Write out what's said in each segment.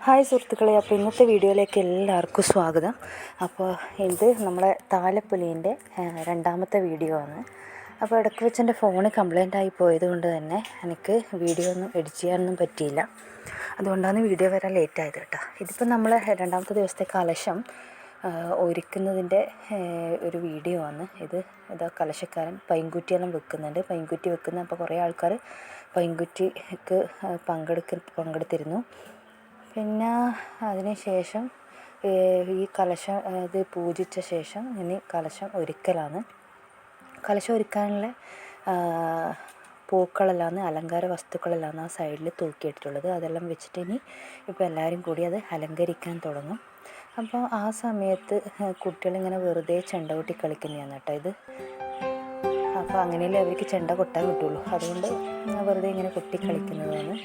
Hi സുഹൃത്തുക്കളെ, അപ്പോൾ ഇന്നത്തെ വീഡിയോയിലേക്ക് എല്ലാവർക്കും സ്വാഗതം. അപ്പോൾ ഇത് നമ്മളെ താലപ്പൊലീൻ്റെ രണ്ടാമത്തെ വീഡിയോ ആണ്. അപ്പോൾ ഇടയ്ക്ക് വെച്ച് എൻ്റെ ഫോണ് കംപ്ലൈൻ്റ് ആയി പോയതുകൊണ്ട് തന്നെ എനിക്ക് വീഡിയോ ഒന്നും എഡിറ്റ് ചെയ്യാനൊന്നും പറ്റിയില്ല. അതുകൊണ്ടാണ് വീഡിയോ വരാൻ ലേറ്റായത് കേട്ടോ. ഇതിപ്പോൾ നമ്മളെ രണ്ടാമത്തെ ദിവസത്തെ കലശം ഒരുക്കുന്നതിൻ്റെ ഒരു വീഡിയോ ആണ് ഇത്. ഇതാ കലശക്കാരൻ പൈൻകുറ്റിയെല്ലാം വെക്കുന്നുണ്ട്. പൈൻകുറ്റി വെക്കുന്ന അപ്പോൾ കുറേ ആൾക്കാർ പൈൻകുറ്റിക്ക് പങ്കെടുത്തിരുന്നു. പിന്നെ അതിന് ശേഷം ഈ കലശം ഇത് പൂജിച്ച ശേഷം ഇനി കലശം ഒരുക്കലാണ്. കലശം ഒരുക്കാനുള്ള പൂക്കളെല്ലാം അലങ്കാര വസ്തുക്കളെല്ലാം ആ സൈഡിൽ തൂക്കിയിട്ടിട്ടുള്ളത്. അതെല്ലാം വെച്ചിട്ട് ഇനി ഇപ്പോൾ എല്ലാവരും കൂടി അത് അലങ്കരിക്കാൻ തുടങ്ങും. അപ്പോൾ ആ സമയത്ത് കുട്ടികളിങ്ങനെ വെറുതെ ചെണ്ട കൊട്ടി കളിക്കുന്നതാണ് കേട്ടോ ഇത്. അപ്പോൾ അങ്ങനെയല്ലേ അവർക്ക് ചെണ്ട കൊട്ടാൻ കിട്ടുള്ളൂ. അതുകൊണ്ട് വെറുതെ ഇങ്ങനെ കൊട്ടി കളിക്കുന്നതാണ്.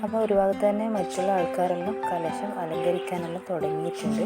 അപ്പോൾ ഒരു ഭാഗത്ത് തന്നെ മറ്റുള്ള ആൾക്കാരെല്ലാം കലശം അലങ്കരിക്കാനെല്ലാം തുടങ്ങിയിട്ടുണ്ട്.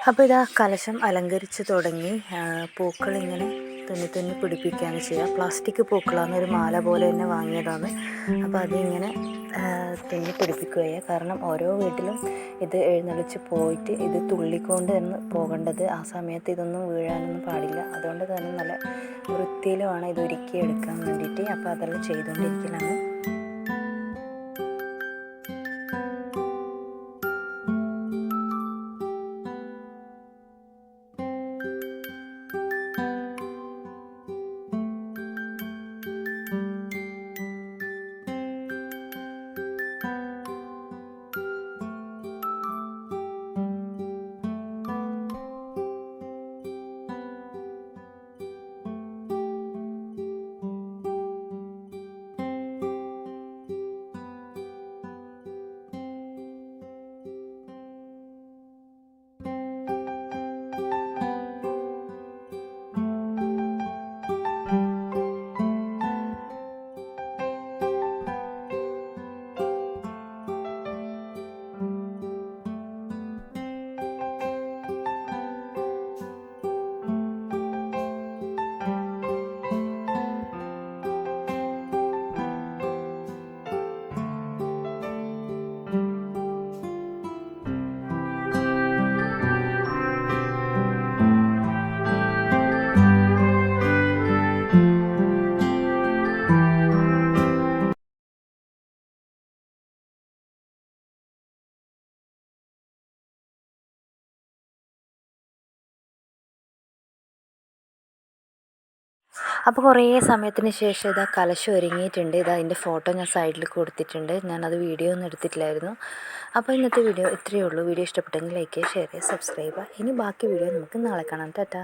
അപ്പോൾ ഇതാ കലശം അലങ്കരിച്ച് തുടങ്ങി. പൂക്കളിങ്ങനെ തുന്നി പിടിപ്പിക്കുകയാണ് ചെയ്യുക. പ്ലാസ്റ്റിക് പൂക്കളാണ്, ഒരു മാല പോലെ തന്നെ വാങ്ങിയതാണ്. അപ്പോൾ അതിങ്ങനെ തുന്നി പിടിപ്പിക്കുകയാണ്. കാരണം ഓരോ വീട്ടിലും ഇത് എഴുന്നള്ളിച്ച് പോയിട്ട് ഇത് തുള്ളിക്കൊണ്ട് തന്നെ പോകേണ്ടത്. ആ സമയത്ത് ഇതൊന്നും വീഴാനൊന്നും പാടില്ല. അതുകൊണ്ട് തന്നെ നല്ല വൃത്തിയിലുമാണ് ഇത് ഒരുക്കി എടുക്കാൻ വേണ്ടിയിട്ട്. അപ്പോൾ അതെല്ലാം ചെയ്തുകൊണ്ടിരിക്കലാണ്. അപ്പോൾ കുറേ സമയത്തിന് ശേഷം ഇതാ കലശം ഒരുങ്ങിയിട്ടുണ്ട്. ഇതാ അതിൻ്റെ ഫോട്ടോ ഞാൻ സൈഡിൽ കൊടുത്തിട്ടുണ്ട്. ഞാനത് വീഡിയോ ഒന്നും എടുത്തിട്ടില്ലായിരുന്നു. അപ്പോൾ ഇന്നത്തെ വീഡിയോ ഇത്രയേ ഉള്ളൂ. വീഡിയോ ഇഷ്ടപ്പെട്ടെങ്കിൽ ലൈക്ക് ചെയ്യുക, ഷെയർ ചെയ്യുക, സബ്സ്ക്രൈബ് ചെയ്യുക. ഇനി ബാക്കി വീഡിയോ നമുക്ക് നാളെ കാണാം. ടാറ്റാ.